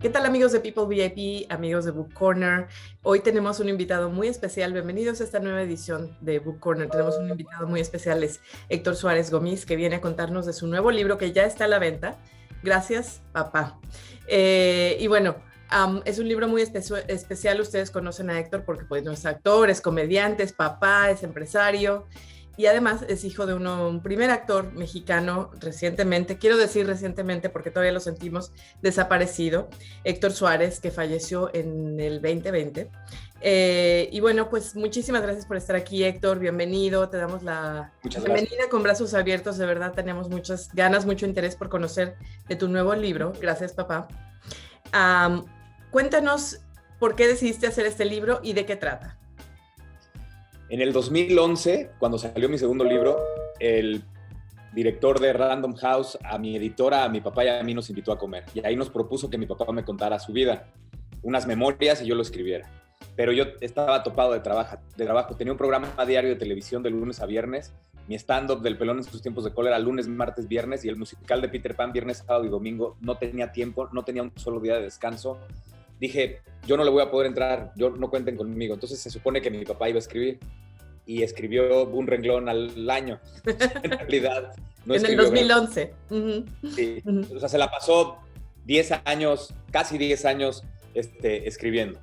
¿Qué tal amigos de People VIP, amigos de Book Corner? Hoy tenemos un invitado muy especial. Bienvenidos a esta nueva edición de Book Corner. Tenemos un invitado muy especial, es Héctor Suárez Gómez, que viene a contarnos de su nuevo libro que ya está a la venta. Gracias, papá. Y bueno, es un libro muy especial. Ustedes conocen a Héctor porque pues, no es actor, es comediante, es papá, es empresario. Y además es hijo de un primer actor mexicano recientemente, quiero decir recientemente porque todavía lo sentimos, desaparecido, Héctor Suárez, que falleció en el 2020. Y bueno, pues muchísimas gracias por estar aquí, Héctor, bienvenido, te damos la Muchas bienvenida gracias. con brazos abiertos, de verdad tenemos muchas ganas, mucho interés por conocer de tu nuevo libro, gracias papá. Cuéntanos por qué decidiste hacer este libro y de qué trata. En el 2011, cuando salió mi segundo libro, el director de Random House, a mi editora, a mi papá y a mí nos invitó a comer. Y ahí nos propuso que mi papá me contara su vida, unas memorias y yo lo escribiera. Pero yo estaba topado de trabajo. Tenía un programa diario de televisión de lunes a viernes. Mi stand-up del Pelón en sus tiempos de cólera, lunes, martes, viernes. Y el musical de Peter Pan, viernes, sábado y domingo. No tenía tiempo, no tenía un solo día de descanso. Dije, yo no le voy a poder entrar, yo no cuenten conmigo. Entonces se supone que mi papá iba a escribir y escribió un renglón al año. En realidad no En el escribió 2011. Sí. O sea, se la pasó 10 años, casi 10 años escribiendo,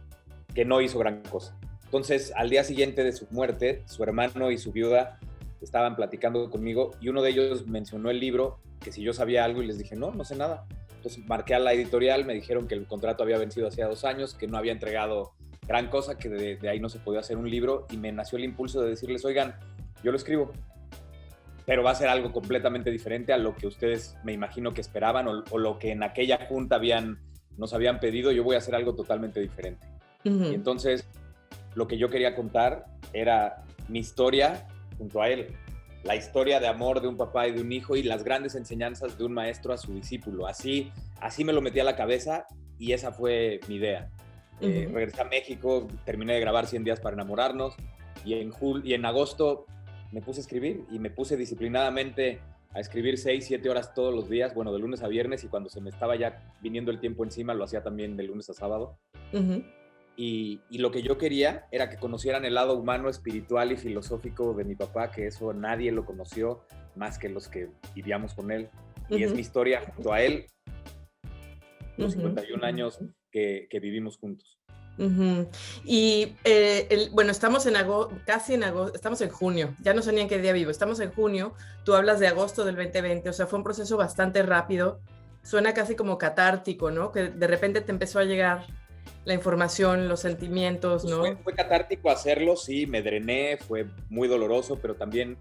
que no hizo gran cosa. Entonces, al día siguiente de su muerte, su hermano y su viuda estaban platicando conmigo y uno de ellos mencionó el libro, que si yo sabía algo, y les dije, no sé nada. Entonces marqué a la editorial, me dijeron que el contrato había vencido hacía 2 años, que no había entregado gran cosa, que de ahí no se podía hacer un libro, y me nació el impulso de decirles, oigan, yo lo escribo, pero va a ser algo completamente diferente a lo que ustedes me imagino que esperaban o lo que en aquella junta nos habían pedido. Yo voy a hacer algo totalmente diferente. Y entonces lo que yo quería contar era mi historia junto a él, la historia de amor de un papá y de un hijo y las grandes enseñanzas de un maestro a su discípulo. Así me lo metí a la cabeza y esa fue mi idea. Regresé a México, terminé de grabar 100 días para enamorarnos y en agosto me puse a escribir y me puse disciplinadamente a escribir 6-7 horas todos los días, bueno, de lunes a viernes, y cuando se me estaba ya viniendo el tiempo encima lo hacía también de lunes a sábado. Y lo que yo quería era que conocieran el lado humano, espiritual y filosófico de mi papá, que eso nadie lo conoció más que los que vivíamos con él. Y es mi historia junto a él, los 51 años que vivimos juntos. Y bueno, estamos casi en agosto, estamos en junio, ya no sé ni en qué día vivo, estamos en junio, tú hablas de agosto del 2020, o sea, fue un proceso bastante rápido, suena casi como catártico, ¿no? Que de repente te empezó a llegar la información, los sentimientos, ¿no? Pues fue catártico hacerlo, sí, me drené, fue muy doloroso, pero también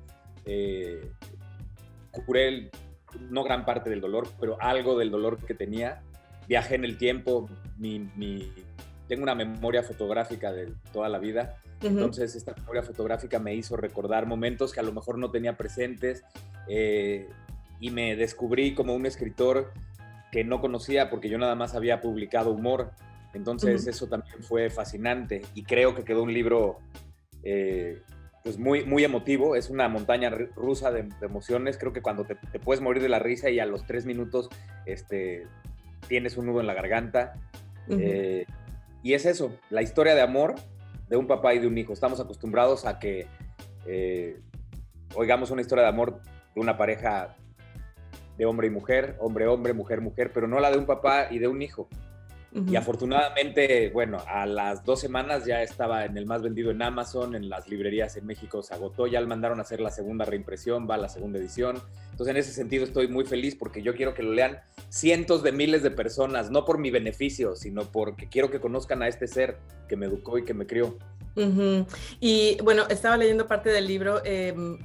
curé no gran parte del dolor, pero algo del dolor que tenía. Viajé en el tiempo, tengo una memoria fotográfica de toda la vida, entonces esta memoria fotográfica me hizo recordar momentos que a lo mejor no tenía presentes, y me descubrí como un escritor que no conocía porque yo nada más había publicado humor. Entonces eso también fue fascinante y creo que quedó un libro pues muy emotivo. Es una montaña rusa de emociones. Creo que cuando te puedes morir de la risa y a los 3 minutos tienes un nudo en la garganta. Y es eso, la historia de amor de un papá y de un hijo. Estamos acostumbrados a que oigamos una historia de amor de una pareja de hombre y mujer, hombre, mujer, pero no la de un papá y de un hijo. Y afortunadamente, bueno, a las 2 semanas ya estaba en el más vendido en Amazon, en las librerías en México se agotó, ya le mandaron a hacer la segunda reimpresión, va la segunda edición. Entonces, en ese sentido estoy muy feliz porque yo quiero que lo lean cientos de miles de personas, no por mi beneficio, sino porque quiero que conozcan a este ser que me educó y que me crió. Y bueno, estaba leyendo parte del libro,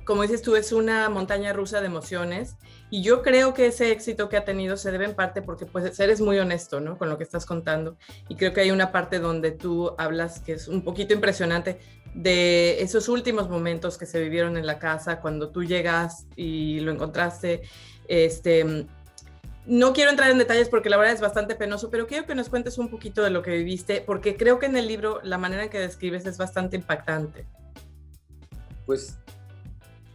como dices tú, es una montaña rusa de emociones y yo creo que ese éxito que ha tenido se debe en parte porque pues eres muy honesto, ¿no? Con lo que estás contando y creo que hay una parte donde tú hablas que es un poquito impresionante de esos últimos momentos que se vivieron en la casa cuando tú llegas y lo encontraste, no quiero entrar en detalles porque la verdad es bastante penoso, pero quiero que nos cuentes un poquito de lo que viviste, porque creo que en el libro la manera en que describes es bastante impactante. Pues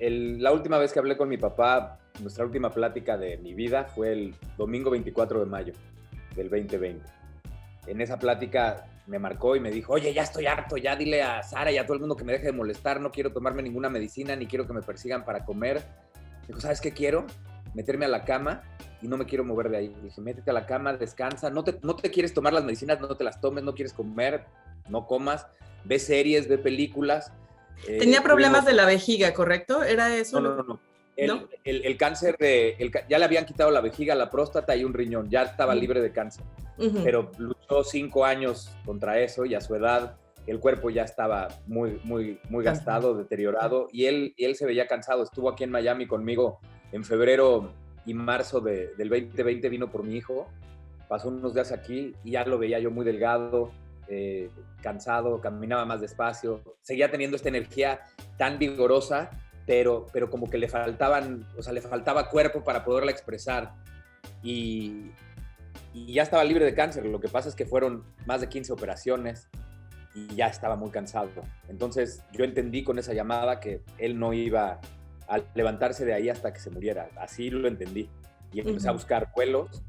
la última vez que hablé con mi papá, nuestra última plática de mi vida fue el domingo 24 de mayo del 2020. en esa plática me marcó y me dijo, oye, ya estoy harto, ya dile a Sara y a todo el mundo que me deje de molestar, no quiero tomarme ninguna medicina, ni quiero que me persigan para comer. Dijo, ¿sabes qué quiero? Meterme a la cama y no me quiero mover de ahí. Dije, métete a la cama, descansa, no te quieres tomar las medicinas, no te las tomes, no quieres comer, no comas, ve series, ve películas. Tenía problemas de la vejiga, ¿correcto? ¿Era eso? No. El cáncer, ya le habían quitado la vejiga, la próstata y un riñón, ya estaba libre de cáncer. Pero luchó 5 años contra eso y a su edad el cuerpo ya estaba muy gastado, deteriorado, y él se veía cansado. Estuvo aquí en Miami conmigo en febrero y marzo del 2020, vino por mi hijo, pasó unos días aquí y ya lo veía yo muy delgado, cansado, caminaba más despacio, seguía teniendo esta energía tan vigorosa, pero como que le faltaba cuerpo para poderla expresar, y ya estaba libre de cáncer. Lo que pasa es que fueron más de 15 operaciones y ya estaba muy cansado. Entonces yo entendí con esa llamada que él no iba a levantarse de ahí hasta que se muriera. Así lo entendí. Y empecé a buscar vuelos.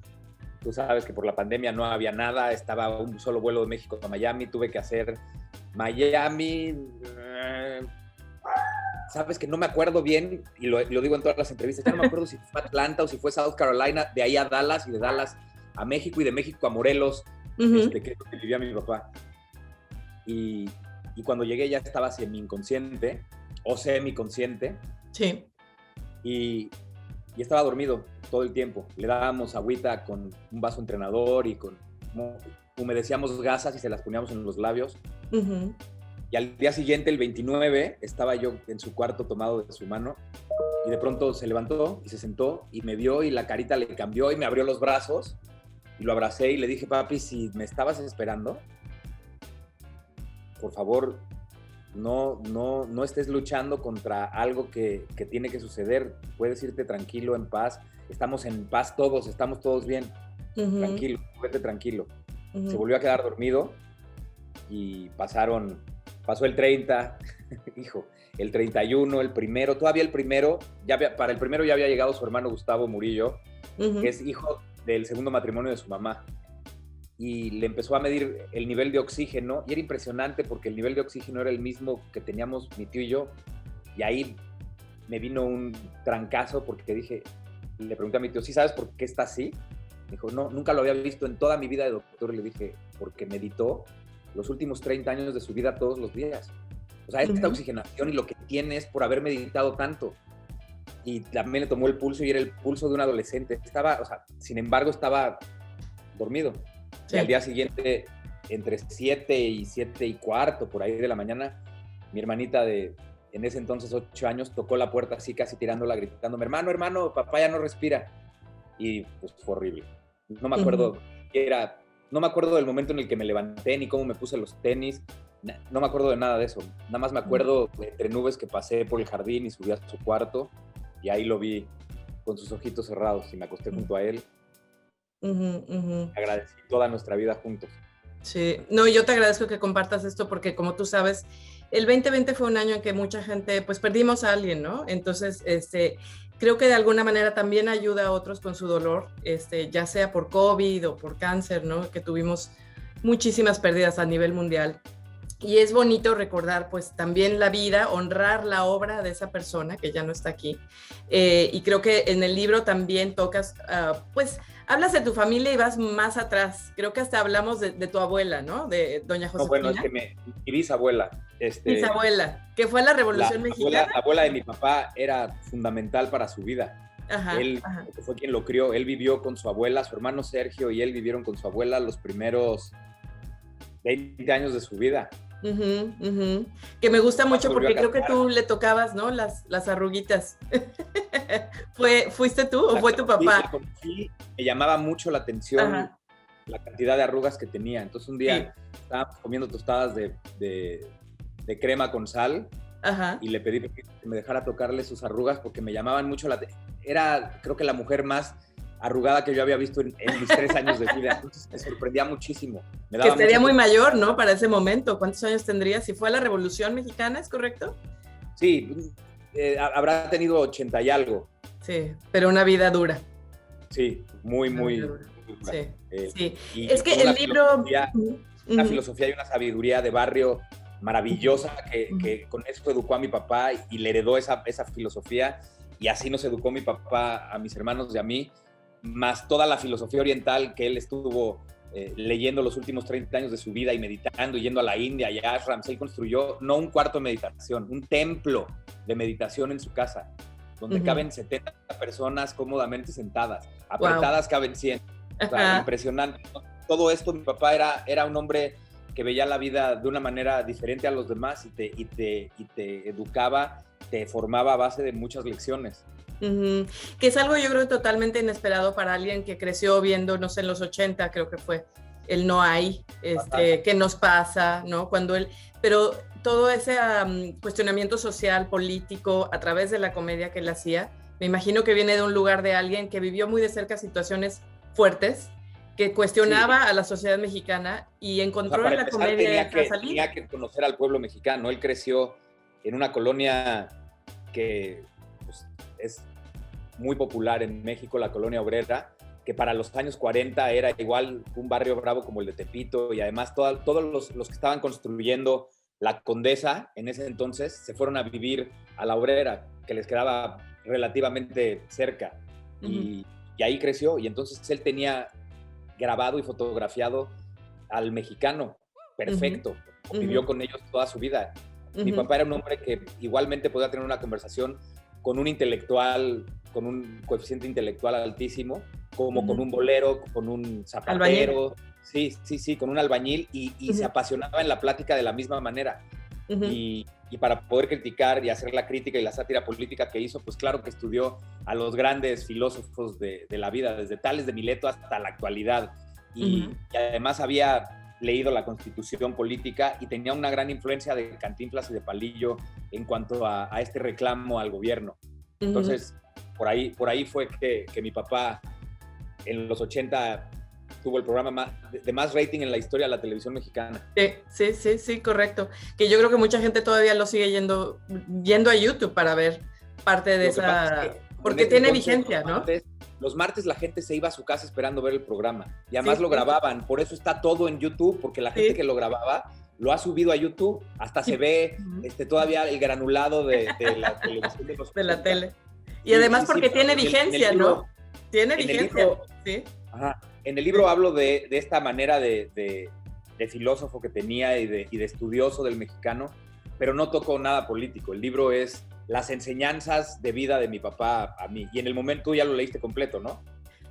Tú sabes que por la pandemia no había nada, estaba un solo vuelo de México a Miami, tuve que hacer Miami, sabes que no me acuerdo bien, y lo digo en todas las entrevistas, ya no me acuerdo si fue Atlanta o si fue South Carolina, de ahí a Dallas, y de Dallas a México, y de México a Morelos, que es donde vivía mi papá. Y cuando llegué ya estaba semi-inconsciente, o semiconsciente. Sí. Y estaba dormido todo el tiempo. Le dábamos agüita con un vaso entrenador y humedecíamos gasas y se las poníamos en los labios. Y al día siguiente, el 29, estaba yo en su cuarto tomado de su mano, y de pronto se levantó y se sentó y me vio, y la carita le cambió y me abrió los brazos, y lo abracé y le dije, papi, si me estabas esperando, por favor, no estés luchando contra algo que tiene que suceder. Puedes irte tranquilo, en paz. Estamos en paz todos, estamos todos bien. Tranquilo, vete tranquilo. Se volvió a quedar dormido y pasó el 30, hijo, el 31, el primero, todavía el primero, para el primero ya había llegado su hermano Gustavo Murillo, que es hijo del segundo matrimonio de su mamá. Y le empezó a medir el nivel de oxígeno, y era impresionante porque el nivel de oxígeno era el mismo que teníamos mi tío y yo, y ahí me vino un trancazo porque le pregunté a mi tío, ¿sí sabes por qué está así? Me dijo, no, nunca lo había visto en toda mi vida de doctor. Y le dije, porque meditó los últimos 30 años de su vida todos los días. O sea, esta oxigenación y lo que tiene es por haber meditado tanto. Y también le tomó el pulso, y era el pulso de un adolescente. Sin embargo, estaba dormido. Sí. Y al día siguiente, entre 7 y 7:15, por ahí de la mañana, mi hermanita en ese entonces 8 años, tocó la puerta así, casi tirándola, gritándome, hermano, papá ya no respira. Y pues fue horrible. No me acuerdo no me acuerdo del momento en el que me levanté, ni cómo me puse los tenis, no me acuerdo de nada de eso. Nada más me acuerdo de entre nubes que pasé por el jardín y subí a su cuarto, y ahí lo vi con sus ojitos cerrados, y me acosté junto a él. Agradecí toda nuestra vida juntos. Sí, no, yo te agradezco que compartas esto, porque como tú sabes, el 2020 fue un año en que mucha gente, pues perdimos a alguien, ¿no? Entonces, creo que de alguna manera también ayuda a otros con su dolor, ya sea por COVID o por cáncer, ¿no? Que tuvimos muchísimas pérdidas a nivel mundial. Y es bonito recordar, pues, también la vida, honrar la obra de esa persona que ya no está aquí. Y creo que en el libro también tocas, pues, hablas de tu familia y vas más atrás. Creo que hasta hablamos de tu abuela, ¿no? De doña Josefina. No, bueno, es que mi bisabuela. Bisabuela, que fue la Revolución Mexicana. La abuela de mi papá era fundamental para su vida. Él fue quien lo crió. Él vivió con su abuela, su hermano Sergio y él vivieron con su abuela los primeros 20 años de su vida. Que me gusta mucho porque creo que tú le tocabas, ¿no? Las arruguitas. ¿Fuiste tú o fue tu papá? Me llamaba mucho la atención la cantidad de arrugas que tenía. Entonces un día estábamos comiendo tostadas de crema con sal, y le pedí que me dejara tocarle sus arrugas porque me llamaban mucho la atención. Era, creo que, la mujer más arrugada que yo había visto en mis 3 años de vida. Entonces me sorprendía muchísimo. Que estaría muy mayor, ¿no? Para ese momento. ¿Cuántos años tendría? Si fue a la Revolución Mexicana, ¿es correcto? Sí, habrá tenido 80 y algo. Sí, pero una vida dura. Sí, muy, muy dura. dura. Sí, sí. Y Es que el libro... Una filosofía y una sabiduría de barrio maravillosa que con eso educó a mi papá y le heredó esa filosofía, y así nos educó mi papá a mis hermanos y a mí, más toda la filosofía oriental que él estuvo leyendo los últimos 30 años de su vida y meditando, yendo a la India y a ashrams. Él construyó no un cuarto de meditación, un templo de meditación en su casa, donde caben 70 personas cómodamente sentadas, apretadas caben 100. O sea, impresionante. Todo esto, mi papá era un hombre que veía la vida de una manera diferente a los demás y te educaba, te formaba a base de muchas lecciones. Que es algo, yo creo, totalmente inesperado para alguien que creció viendo, no sé, en los 80, creo que fue, el No Hay, ¿qué nos pasa? ¿No? Pero todo ese cuestionamiento social, político, a través de la comedia que él hacía, me imagino que viene de un lugar de alguien que vivió muy de cerca situaciones fuertes, que cuestionaba a la sociedad mexicana y encontró en la comedia tenía que conocer al pueblo mexicano. Él creció en una colonia que pues, es muy popular en México, la colonia obrera, que para los años 40 era igual un barrio bravo como el de Tepito, y además todos los que estaban construyendo la Condesa en ese entonces se fueron a vivir a la Obrera, que les quedaba relativamente cerca, y ahí creció, y entonces él tenía grabado y fotografiado al mexicano perfecto, vivió con ellos toda su vida. Mi papá era un hombre que igualmente podía tener una conversación con un intelectual, con un coeficiente intelectual altísimo, como con un bolero, con un zapatero, sí, con un albañil, y se apasionaba en la plática de la misma manera. Y para poder criticar y hacer la crítica y la sátira política que hizo, pues claro que estudió a los grandes filósofos de la vida, desde Tales de Mileto hasta la actualidad. Y además había leído la Constitución política y tenía una gran influencia de Cantinflas y de Palillo en cuanto a este reclamo al gobierno. Entonces, por ahí fue que mi papá en los 80 tuvo el programa de más rating en la historia de la televisión mexicana. Sí, correcto. Que yo creo que mucha gente todavía lo sigue yendo a YouTube para ver parte de esa... porque tiene vigencia, ¿no? Los martes la gente se iba a su casa esperando ver el programa y además lo grababan. Por eso está todo en YouTube, porque la gente que lo grababa lo ha subido a YouTube. Hasta se ve todavía el granulado de la televisión de la tele. Y además porque tiene vigencia, ¿no? Tiene vigencia, sí. Ajá. En el libro hablo de esta manera de filósofo que tenía y de estudioso del mexicano, pero no toco nada político. El libro es las enseñanzas de vida de mi papá a mí. Y en el momento tú ya lo leíste completo, ¿no?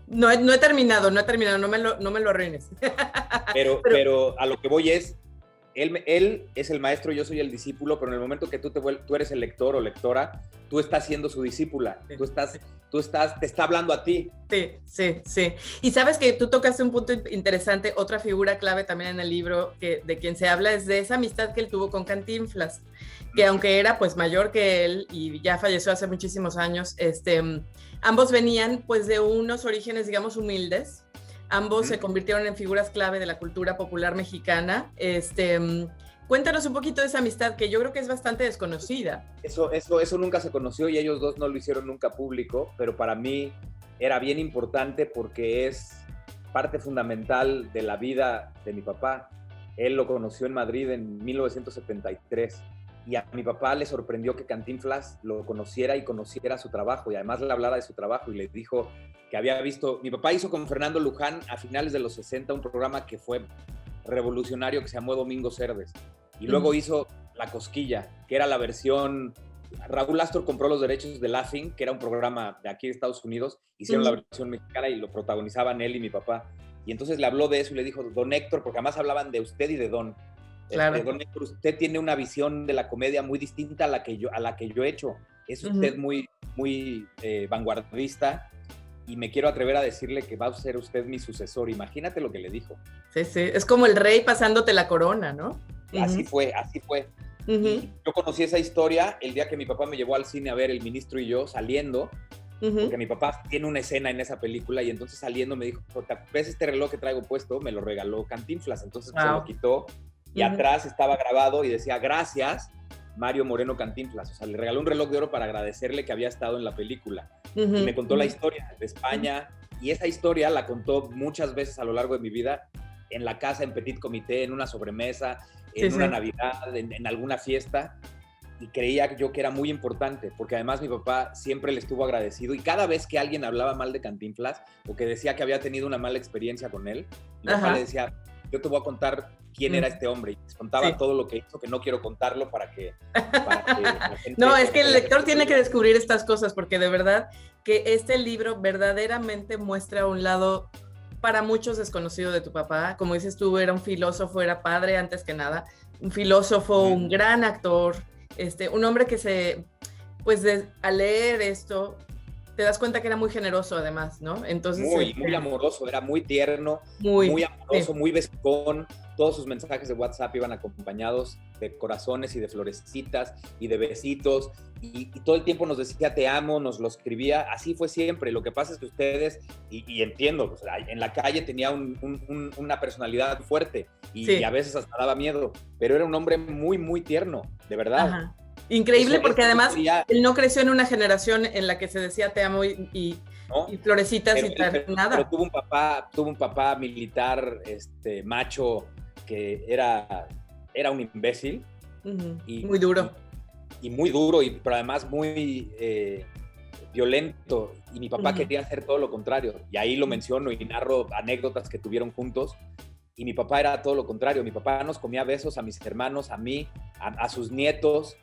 No he terminado, no me lo arruines. Pero a lo que voy es, él es el maestro, yo soy el discípulo, pero en el momento que tú eres el lector o lectora, tú estás siendo su discípula, te está hablando a ti. Sí. Y sabes que tú tocaste un punto interesante, otra figura clave también en el libro de quien se habla es de esa amistad que él tuvo con Cantinflas, que aunque era pues mayor que él y ya falleció hace muchísimos años, ambos venían pues de unos orígenes, digamos, humildes. Ambos se convirtieron en figuras clave de la cultura popular mexicana. Cuéntanos un poquito de esa amistad que yo creo que es bastante desconocida. Eso nunca se conoció y ellos dos no lo hicieron nunca público, pero para mí era bien importante porque es parte fundamental de la vida de mi papá. Él lo conoció en Madrid en 1973 y a mi papá le sorprendió que Cantinflas lo conociera y conociera su trabajo y además le hablara de su trabajo y le dijo que había visto... Mi papá hizo con Fernando Luján a finales de los 60 un programa que fue revolucionario que se llamó Domingo Cerdes. Y luego hizo La Cosquilla, que era la versión... Raúl Astor compró los derechos de Laughing, que era un programa de aquí de Estados Unidos, hicieron la versión mexicana y lo protagonizaban él y mi papá. Y entonces le habló de eso y le dijo, don Héctor, porque además hablaban de usted y de don. Claro. Don Héctor, usted tiene una visión de la comedia muy distinta a la que yo he hecho. Es usted muy vanguardista y me quiero atrever a decirle que va a ser usted mi sucesor. Imagínate lo que le dijo. Sí, es como el rey pasándote la corona, ¿no? Así fue. Y yo conocí esa historia el día que mi papá me llevó al cine a ver El Ministro y yo saliendo, porque mi papá tiene una escena en esa película y entonces saliendo me dijo, ¿ves este reloj que traigo puesto? Me lo regaló Cantinflas, entonces se lo quitó y atrás estaba grabado y decía, gracias, Mario Moreno Cantinflas. O sea, le regaló un reloj de oro para agradecerle que había estado en la película. Y me contó la historia de España, Y esa historia la contó muchas veces a lo largo de mi vida, en la casa, en petit comité, en una sobremesa, en una Navidad, en alguna fiesta. Y creía yo que era muy importante, porque además mi papá siempre le estuvo agradecido, y cada vez que alguien hablaba mal de Cantinflas o que decía que había tenido una mala experiencia con él, mi papá le decía, yo te voy a contar quién era este hombre, y les contaba todo lo que hizo, que no quiero contarlo para que la gente... No, es que el lector tiene que descubrir estas cosas, porque de verdad que este libro verdaderamente muestra un lado para muchos desconocido de tu papá. Como dices tú, era un filósofo, era padre antes que nada, un filósofo, un gran actor, un hombre que al leer esto, te das cuenta que era muy generoso además, ¿no? Entonces, muy amoroso, era muy tierno, muy amoroso, muy besicón. Todos sus mensajes de WhatsApp iban acompañados de corazones y de florecitas y de besitos, y todo el tiempo nos decía te amo, nos lo escribía. Así fue siempre. Lo que pasa es que ustedes, y entiendo, pues, en la calle tenía una personalidad fuerte y a veces hasta daba miedo, pero era un hombre muy, muy tierno, de verdad. Ajá. Increíble, porque además él no creció en una generación en la que se decía te amo y florecitas y tal, nada. Pero tuvo un papá militar, macho, que era un imbécil. Muy duro. Y muy duro, pero además muy violento. Y mi papá quería hacer todo lo contrario. Y ahí lo menciono y narro anécdotas que tuvieron juntos. Y mi papá era todo lo contrario. Mi papá nos comía besos a mis hermanos, a mí, a sus nietos.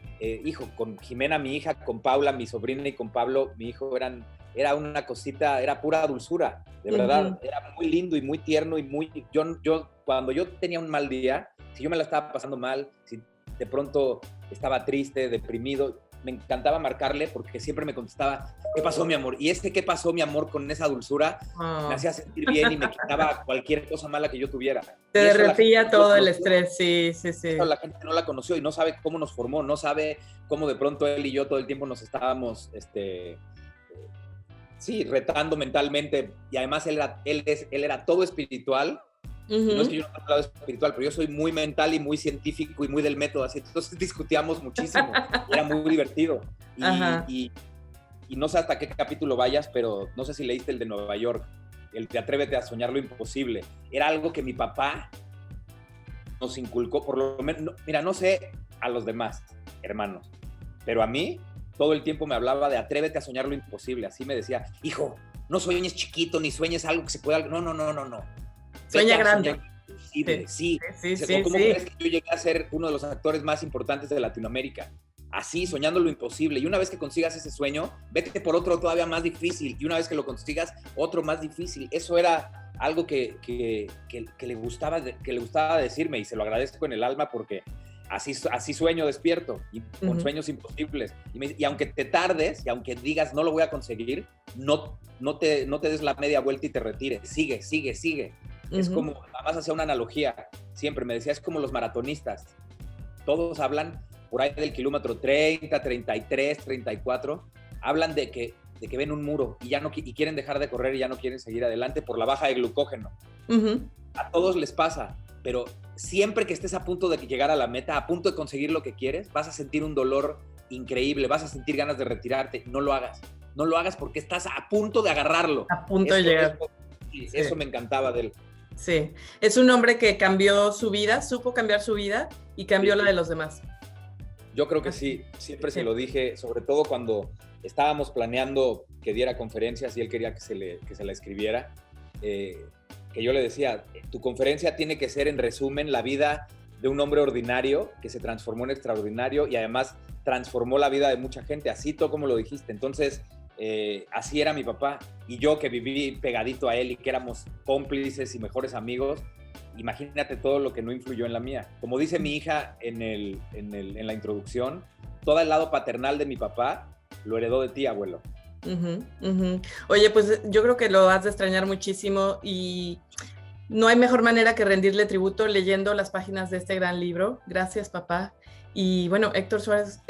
Con Jimena, mi hija, con Paula, mi sobrina, y con Pablo, mi hijo, era una cosita, era pura dulzura, de verdad. Era muy lindo y muy tierno y muy... Yo, cuando yo tenía un mal día, si yo me la estaba pasando mal, si de pronto estaba triste, deprimido, me encantaba marcarle, porque siempre me contestaba, ¿qué pasó, mi amor? Y ¿qué pasó, mi amor? Con esa dulzura me hacía sentir bien y me quitaba cualquier cosa mala que yo tuviera. Te derretía todo el estrés, sí. La gente no la conoció y no sabe cómo nos formó, no sabe cómo de pronto él y yo todo el tiempo nos estábamos retando mentalmente, y además él era todo espiritual. No es que yo no tenga un lado espiritual, pero yo soy muy mental y muy científico y muy del método, así. Entonces discutíamos muchísimo, era muy divertido. Y no sé hasta qué capítulo vayas, pero no sé si leíste el de Nueva York, el de Atrévete a soñar lo imposible. Era algo que mi papá nos inculcó, por lo menos, mira, no sé a los demás hermanos, pero a mí todo el tiempo me hablaba de atrévete a soñar lo imposible. Así me decía, hijo, no sueñes chiquito, ni sueñes algo que se pueda... No. Sueña grande. Sí. ¿Cómo crees que yo llegué a ser uno de los actores más importantes de Latinoamérica? Así, soñando lo imposible. Y una vez que consigas ese sueño, vete por otro todavía más difícil. Y una vez que lo consigas, otro más difícil. Eso era algo que le gustaba decirme, y se lo agradezco en el alma, porque así sueño despierto, y con sueños imposibles. Y aunque te tardes, y aunque digas no lo voy a conseguir, no te des la media vuelta y te retires. Sigue. Es como, además hacía una analogía, siempre me decía, es como los maratonistas. Todos hablan por ahí del kilómetro 30, 33, 34, hablan de que ven un muro y quieren dejar de correr y ya no quieren seguir adelante por la baja de glucógeno. A todos les pasa, pero siempre que estés a punto de llegar a la meta, a punto de conseguir lo que quieres, vas a sentir un dolor increíble, vas a sentir ganas de retirarte. No lo hagas porque estás a punto de agarrarlo. A punto de llegar. Eso me encantaba de él. Sí, es un hombre que cambió su vida, supo cambiar su vida y cambió la de los demás. Yo creo que sí, siempre se lo dije, sobre todo cuando estábamos planeando que diera conferencias y él quería que se la escribiera, que yo le decía, tu conferencia tiene que ser, en resumen, la vida de un hombre ordinario que se transformó en extraordinario y además transformó la vida de mucha gente, así todo como lo dijiste. Entonces, así era mi papá, y yo que viví pegadito a él y que éramos cómplices y mejores amigos, imagínate todo lo que no influyó en la mía. Como dice mi hija en la introducción, todo el lado paternal de mi papá lo heredó de ti, abuelo. Oye, pues yo creo que lo has de extrañar muchísimo, y no hay mejor manera que rendirle tributo leyendo las páginas de este gran libro. Gracias, papá. Y bueno, Héctor Suárez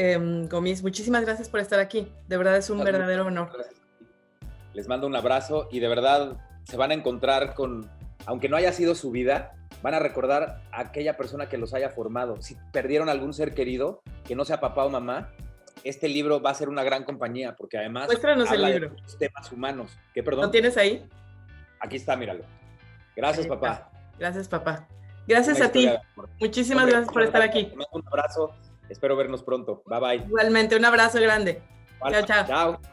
Gomis, muchísimas gracias por estar aquí. De verdad es un verdadero honor. Gracias. Les mando un abrazo, y de verdad se van a encontrar con, aunque no haya sido su vida, van a recordar a aquella persona que los haya formado. Si perdieron algún ser querido, que no sea papá o mamá, este libro va a ser una gran compañía, porque además muéstranos habla el libro de los temas humanos. ¿Qué, perdón? ¿Lo tienes ahí? aquí está, míralo. Gracias, papá. Gracias, papá. Gracias a ti. Muchísimas gracias por estar aquí. Te mando un abrazo. Espero vernos pronto. Bye, bye. Igualmente, un abrazo grande. Vale. Chao, chao. Chao.